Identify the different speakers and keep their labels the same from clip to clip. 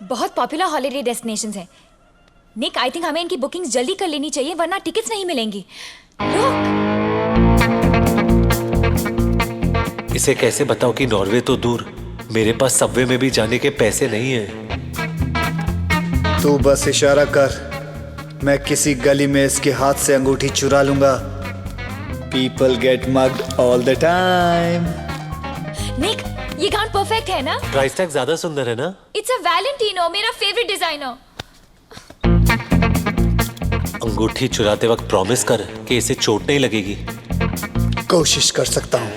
Speaker 1: बहुत popular holiday destinations हैं। निक, I think हमें इनकी बुकिंग्स जल्दी कर लेनी चाहिए वरना टिकट्स नहीं मिलेंगी। रुक।
Speaker 2: इसे कैसे बताऊं कि नॉर्वे तो दूर, मेरे पास सबवे में भी जाने के पैसे नहीं हैं।
Speaker 3: तू बस इशारा कर, मैं किसी गली में इसके हाथ से अंगूठी चुरा लूंगा। People get mugged all the time.
Speaker 1: निक, ये गाउन परफेक्ट है ना?
Speaker 2: प्राइस टैग ज्यादा सुंदर है ना?
Speaker 1: इट्स अ वैलेंटिनो, मेरा फेवरेट डिजाइनर।
Speaker 2: अंगूठी चुराते वक्त प्रॉमिस कर कि इसे चोट नहीं लगेगी।
Speaker 3: कोशिश कर सकता हूँ,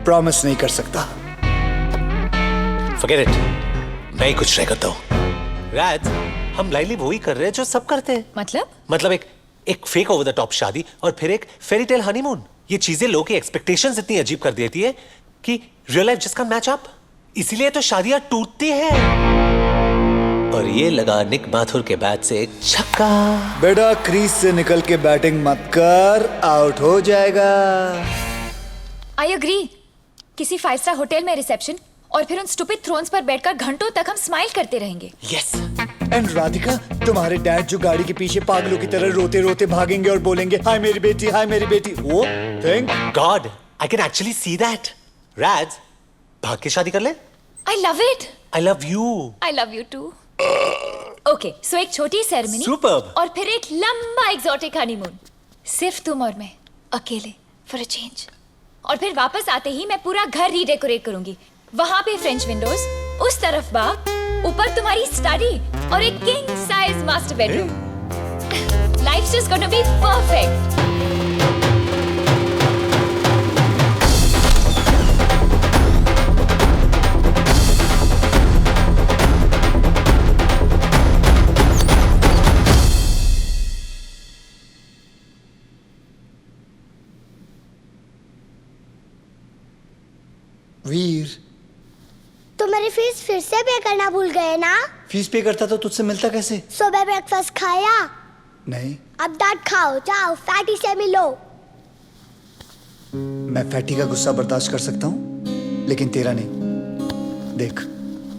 Speaker 3: प्रॉमिस नहीं कर सकता।
Speaker 2: Forget it, मैं ही कुछ ट्राई करता हूँ। राज, हम लाइवली वही कर रहे हैं जो सब करते हैं। मतलब एक फेक ओवर द टॉप शादी और फिर एक फेरी टेल हनीमून। ये चीजें लोगों की एक्सपेक्टेशंस इतनी अजीब कर देती है कि रियल लाइफ जिसका मैच अप, इसीलिए तो शादियां टूटती हैं। और ये लगा निक मैथुर के बैट से एक छक्का।
Speaker 3: बेटा क्रीज से निकल के बैटिंग मत कर, आउट हो जाएगा।
Speaker 1: I agree. किसी 5 स्टार होटल में रिसेप्शन और फिर उन स्टूपिड थ्रोन्स पर बैठकर घंटों तक हम स्माइल करते रहेंगे।
Speaker 2: यस।
Speaker 3: एंड राधिका, तुम्हारे डैड जो गाड़ी के पीछे पागलों की तरह रोते रोते भागेंगे और बोलेंगे हाय मेरी बेटी, हाय मेरी बेटी। वो thank
Speaker 2: God I can actually see that. Raj, भाग के शादी कर ले।
Speaker 1: I love it.
Speaker 2: I love you.
Speaker 1: I love you too. Okay, so एक छोटी सेरेमनी
Speaker 2: Superb.
Speaker 1: और फिर एक लंबा एग्जॉटिक हनीमून, सिर्फ तुम और मैं अकेले, फॉर अ चेंज। और फिर वापस आते ही मैं पूरा घर रीडेकोरेट करूंगी। वहां पे फ्रेंच विंडोज, उस तरफ बाग, ऊपर तुम्हारी स्टडी और एक king size master bedroom. Life's just gonna be perfect.
Speaker 3: Veer,
Speaker 4: तो मेरी फीस फिर से पे करना भूल गए ना?
Speaker 3: फीस पे करता तो तुझसे मिलता कैसे?
Speaker 4: सुबह ब्रेकफास्ट खाया?
Speaker 3: नहीं।
Speaker 4: अब डांट खाओ, जाओ फैटी से मिलो।
Speaker 3: मैं फैटी का गुस्सा बर्दाश्त कर सकता हूँ, लेकिन तेरा नहीं। देख,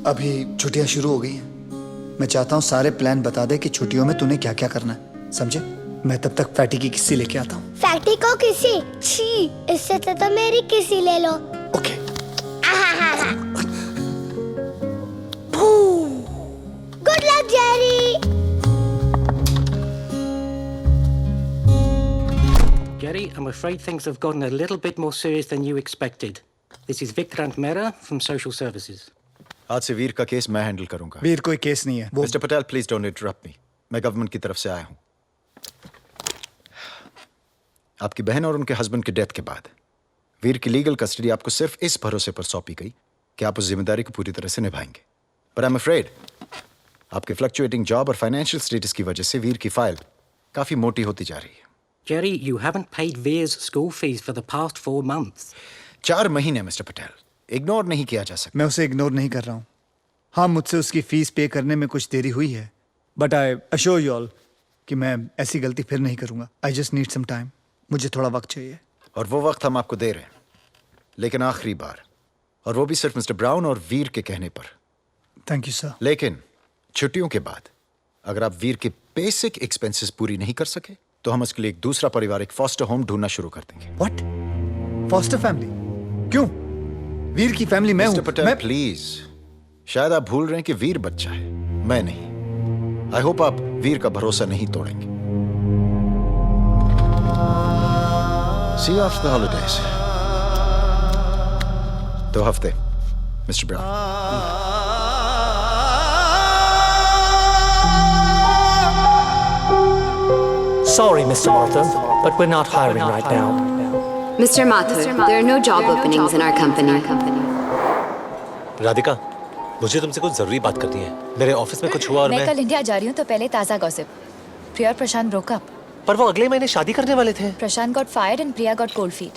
Speaker 3: अभी छुट्टियां शुरू हो गई हैं। मैं चाहता हूँ सारे प्लान बता दे कि छुट्टियों में तूने क्या क्या करना है, समझे? मैं तब तक फैटी की किस्सी लेके आता हूँ।
Speaker 4: फैटी को किसी? छी, इससे तो मेरी किसी ले लो।
Speaker 3: Okay.
Speaker 4: Good luck Jerry.
Speaker 5: Jerry, I'm afraid things have gotten a little bit more serious than you expected. This is Vikrant Mehra from Social Services.
Speaker 6: आज से वीर का केस मैं हैंडल करूंगा।
Speaker 3: वीर कोई केस नहीं है। वो
Speaker 6: mister Patel please don't interrupt मी। मैं गवर्नमेंट की तरफ से आया हूं। आपकी बहन और उनके हस्बैंड की डेथ के बाद वीर की लीगल कस्टडी आपको सिर्फ इस भरोसे पर सौंपी गई कि आप उस जिम्मेदारी को पूरी तरह से निभाएंगे। बट आई एम अफ्रेड आपके फ्लक्चुएटिंग जॉब और फाइनेंशियल स्टेटस की वजह से वीर की फाइल काफी मोटी होती जा रही है।
Speaker 5: Jerry, you haven't paid Veer's school fees for the past 4 months.
Speaker 6: 4 महीने मिस्टर पटेल, इग्नोर नहीं किया जा सकता।
Speaker 3: मैं उसे इग्नोर नहीं कर रहा हूँ। हाँ, मुझसे उसकी फीस पे करने में कुछ देरी हुई है, but I assure you all कि मैं ऐसी गलती फिर नहीं करूंगा। I just need some time. मुझे थोड़ा वक्त चाहिए।
Speaker 6: और वो वक्त हम आपको दे रहे हैं, लेकिन आखिरी बार, और वो भी सिर्फ मिस्टर ब्राउन और वीर के कहने पर।
Speaker 3: Thank you sir.
Speaker 6: लेकिन छुट्टियों के बाद अगर आप वीर के बेसिक एक्सपेंसेस पूरी नहीं कर सके तो हम उसके लिए एक दूसरा पारिवारिक फॉस्टर होम ढूंढना शुरू कर देंगे।
Speaker 3: व्हाट? Foster family? क्यों? वीर की फैमिली मैं हूं।
Speaker 6: मिस्टर पटेल प्लीज, शायद आप भूल रहे हैं कि वीर बच्चा है, मैं नहीं। आई होप आप वीर का भरोसा नहीं तोड़ेंगे। सी यू आफ्टर द हॉलिडेज। 2 हफ्ते mister brown.
Speaker 7: Sorry, Mr. Martha, but we're not hiring right now.
Speaker 8: Mr. Mathur, there are no job openings in our company.
Speaker 2: Radhika, मुझे तुमसे कुछ जरूरी बात करनी है। मेरे ऑफिस में कुछ हुआ और
Speaker 1: मैं कल इंडिया जा रही हूँ, तो पहले ताजा गॉसिप। प्रिया और प्रशांत ब्रोक अप।
Speaker 2: पर वो अगले महीने शादी करने वाले थे।
Speaker 1: Prashant got fired and Priya got cold feet.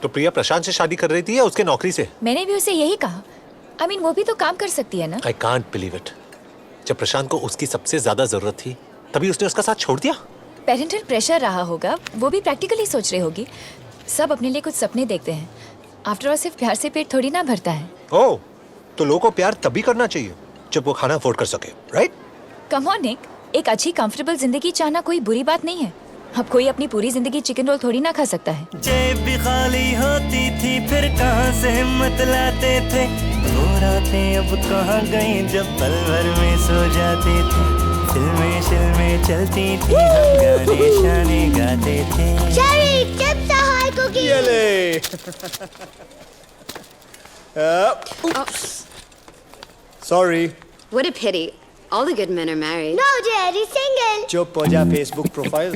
Speaker 2: तो प्रिया प्रशांत से शादी कर रही थी या उसके नौकरी से?
Speaker 1: मैंने भी उसे यही कहा। I mean, वो भी तो काम कर सकती है ना।
Speaker 2: I can't believe it. जब प्रशांत को उसकी सबसे ज्यादा जरूरत थी, तभी उसने उसका साथ छोड़ दिया।
Speaker 1: पेरेंटल प्रेशर रहा होगा, वो भी प्रैक्टिकली सोच रही होगी। सब अपने लिए कुछ सपने देखते हैं। आफ्टर ऑल सिर्फ प्यार से पेट थोड़ी ना भरता है।
Speaker 2: ओह, तो लोगों को प्यार तभी करना चाहिए जब वो खाना अफोर्ड कर सके, राइट?
Speaker 1: कम ऑन निक, एक अच्छी कंफर्टेबल जिंदगी चाहना कोई बुरी बात नहीं है। अब कोई अपनी पूरी जिंदगी चिकन रोल थोड़ी ना खा सकता है।
Speaker 9: जेब भी खाली होती थी फिर कहाँ से हिम्मत लाते थे, वो रातें अब कहाँ गई जब पल भर में सो जाते थे, फिल्में चलती थी, हम गाने शाने गाते थे।
Speaker 4: चेरी चिप्स और कुकीज।
Speaker 3: ये ले। Sorry.
Speaker 8: What a pity. All the good men are married.
Speaker 4: No, Jerry, single.
Speaker 3: चुप हो जा, फेसबुक प्रोफाइल।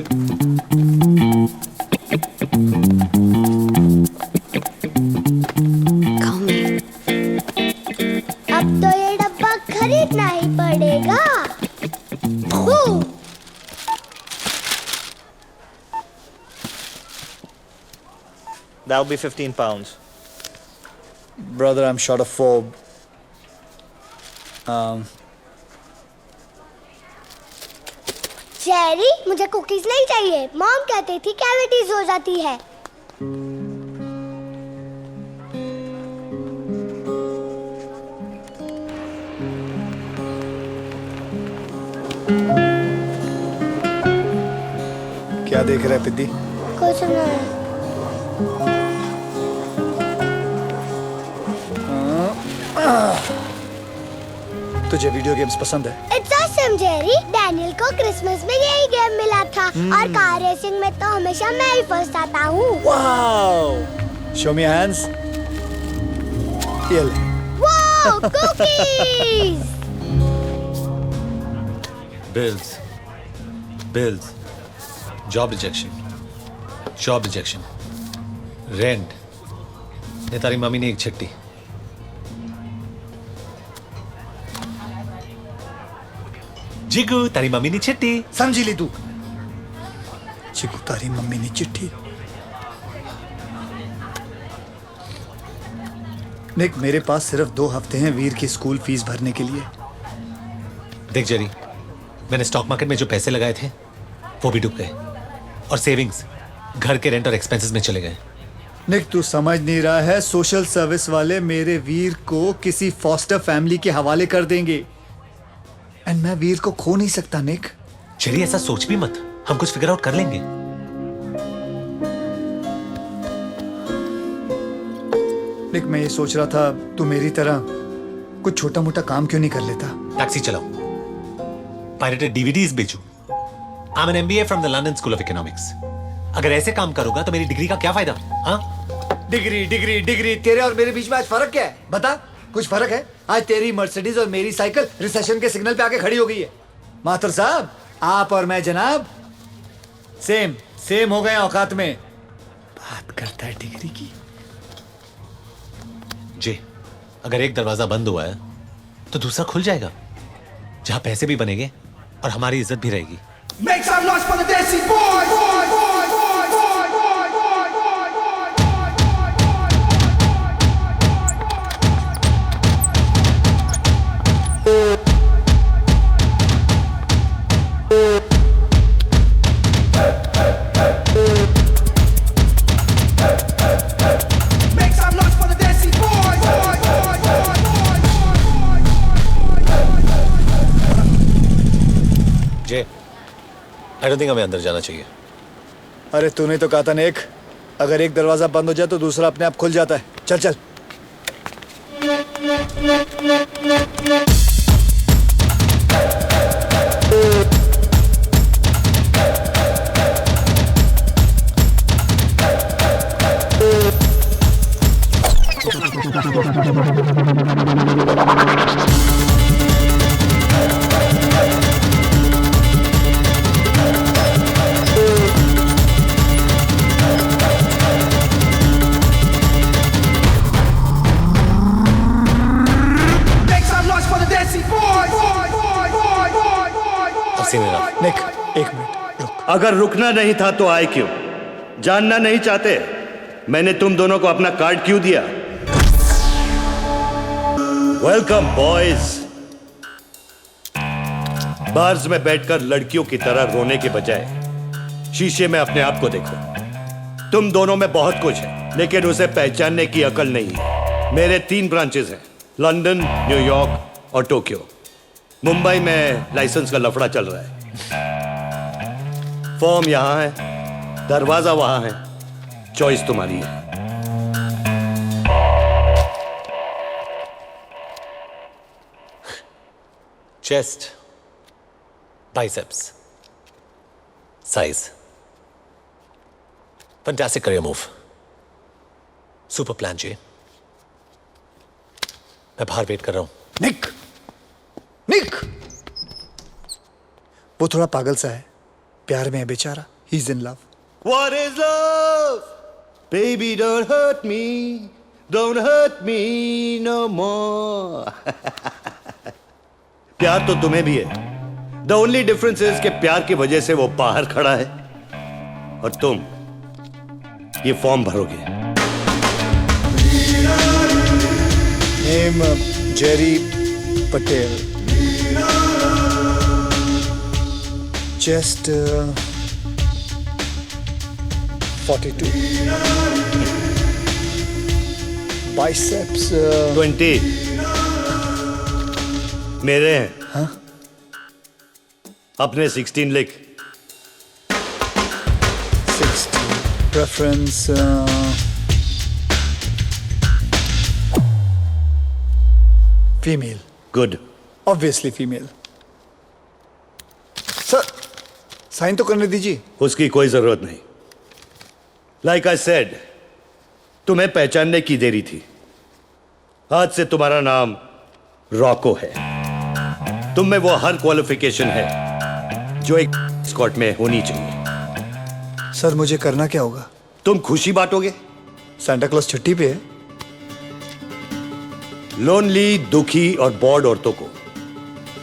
Speaker 8: Call me.
Speaker 4: अब तो ये डब्बा खरीदना ही पड़ेगा। Boom.
Speaker 9: That will be 15 pounds.
Speaker 3: Brother, I'm short of 4.
Speaker 4: Jerry, मुझे कुकीज नहीं चाहिए। मॉम कहती थी कैविटीज हो जाती है।
Speaker 3: क्या देख रहा है पिद्दी?
Speaker 4: कुछ नहीं।
Speaker 3: तुझे वीडियो गेम्स पसंद है?
Speaker 4: It's awesome, Jerry. डैनियल को क्रिसमस में यही गेम मिला था और कार रेसिंग में तो हमेशा मैं ही फर्स्ट आता हूँ।
Speaker 3: Wow! Show me your hands. ये ले।
Speaker 4: Wow, cookies!
Speaker 2: Bills, job rejection, rent. ये तारी मम्मी ने एक छट्टी। जिगू, तारी मम्मी ने चिट्ठी।
Speaker 3: समझी ली तू? चिकू, तारी मम्मी ने चिट्ठी। निक, मेरे पास सिर्फ 2 हफ्ते हैं वीर की स्कूल फीस भरने के लिए।
Speaker 2: देख जेरी, मैंने स्टॉक मार्केट में जो पैसे लगाए थे वो भी डूब गए, और सेविंग्स घर के रेंट और एक्सपेंसेस में चले गए।
Speaker 3: निक, तू समझ नहीं रहा है, सोशल सर्विस वाले मेरे वीर को किसी फॉस्टर फैमिली के हवाले कर देंगे, एंड मैं वीर को खो नहीं सकता। निक,
Speaker 2: जेरी, ऐसा सोच भी मत, हम कुछ फिगर आउट कर लेंगे।
Speaker 3: निक, मैं ये सोच रहा था तू मेरी तरह कुछ छोटा मोटा काम क्यों नहीं कर लेता?
Speaker 2: टैक्सी चलाओ, पायरेटेड डीवीडीज बेचूं। I am an MBA from the London school of economics. अगर ऐसे काम करूंगा तो मेरी डिग्री का क्या फायदा? हाँ,
Speaker 3: डिग्री तेरे और मेरे बीच में आज फर्क क्या है? बता, कुछ फर्क है? आज तेरी मर्सिडीज और मेरी साइकिल रिसेशन के सिग्नल पे आके खड़ी हो गई है। माथुर साहब, आप और मैं जनाब सेम हो गए औकात में। बात करता है डिग्री की।
Speaker 2: जी, अगर एक दरवाजा बंद हुआ है तो दूसरा खुल जाएगा, जहां पैसे भी बनेंगे और हमारी इज्जत भी रहेगी।
Speaker 10: Make some noise for the Desi boys! Make some noise for the Desi boys!
Speaker 2: J, I don't think हमें अंदर जाना चाहिए।
Speaker 3: अरे तूने तो कहा था नेक, अगर एक दरवाजा बंद हो जाए तो दूसरा अपने आप खुल जाता है। चल चल। निक, एक मिनट रुक।
Speaker 11: अगर रुकना नहीं था तो आए क्यों? जानना नहीं चाहते मैंने तुम दोनों को अपना कार्ड क्यों दिया? Welcome boys. बार्स में बैठकर लड़कियों की तरह रोने के बजाय शीशे में अपने आप को देखो। तुम दोनों में बहुत कुछ है, लेकिन उसे पहचानने की अकल नहीं है। मेरे 3 ब्रांचेस हैं, लंदन, न्यूयॉर्क और टोक्यो। मुंबई में लाइसेंस का लफड़ा चल रहा है। फॉर्म यहां है, दरवाजा वहां है, चॉइस तुम्हारी है।
Speaker 2: Chest, biceps, size, fantastic career move, super plan जी। मैं बाहर वेट कर रहा हूं।
Speaker 3: निक, निक, वो थोड़ा पागल सा है, प्यार में है बेचारा, he is in love.
Speaker 11: What is love? Baby, don't hurt me no more. प्यार तो तुम्हें भी है। The only difference is कि प्यार की वजह से वो बाहर खड़ा है और तुम ये फॉर्म भरोगे।
Speaker 3: Name Jerry Patel, chest 42, biceps
Speaker 11: 20 मेरे हैं।
Speaker 3: हाँ?
Speaker 11: अपने 16 लिख।
Speaker 3: 60, preference female.
Speaker 11: Good.
Speaker 3: Obviously female. Sir sign तो करने दीजिए।
Speaker 11: उसकी कोई जरूरत नहीं। लाइक आई सेड, तुम्हें पहचानने की देरी थी। आज से तुम्हारा नाम रॉको है। तुम में वो हर क्वालिफिकेशन है जो एक स्कॉट में होनी चाहिए।
Speaker 3: सर मुझे करना क्या होगा?
Speaker 11: तुम खुशी बांटोगे।
Speaker 3: सांता क्लॉज छुट्टी पे है।
Speaker 11: लोनली, दुखी और बॉर्ड औरतों को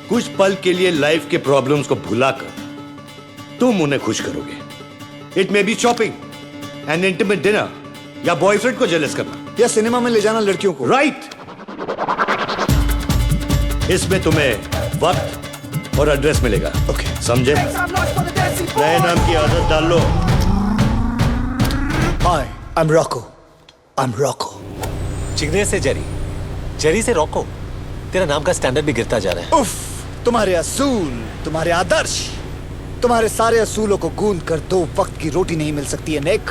Speaker 11: कुछ पल के लिए लाइफ के प्रॉब्लम्स को भुलाकर तुम उन्हें खुश करोगे। It may be shopping, N intimate dinner, या बॉयफ्रेंड को जेलस करना,
Speaker 3: या सिनेमा में ले जाना लड़कियों को।
Speaker 11: राइट। इसमें तुम्हें वक्त और एड्रेस मिलेगा।
Speaker 3: ओके,
Speaker 11: समझे? नए नाम की आदत डाल लो।
Speaker 3: Hi, I am Rocco. I am Rocco.
Speaker 2: चिकने से जेरी, जेरी से रॉको। तेरा नाम का स्टैंडर्ड भी गिरता जा रहा है।
Speaker 3: उफ, तुम्हारे असूल, तुम्हारे आदर्श, तुम्हारे सारे असूलों को गूंद कर 2 वक्त की रोटी नहीं मिल सकती है निक।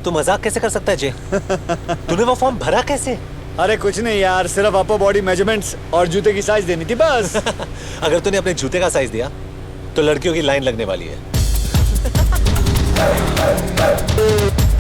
Speaker 2: तू मजाक कैसे कर सकता है जे? तूने वो फॉर्म भरा कैसे?
Speaker 3: अरे कुछ नहीं यार, सिर्फ अपर बॉडी मेजरमेंट्स और जूते की साइज देनी थी बस।
Speaker 2: अगर तूने अपने जूते का साइज दिया तो लड़कियों की लाइन लगने वाली है।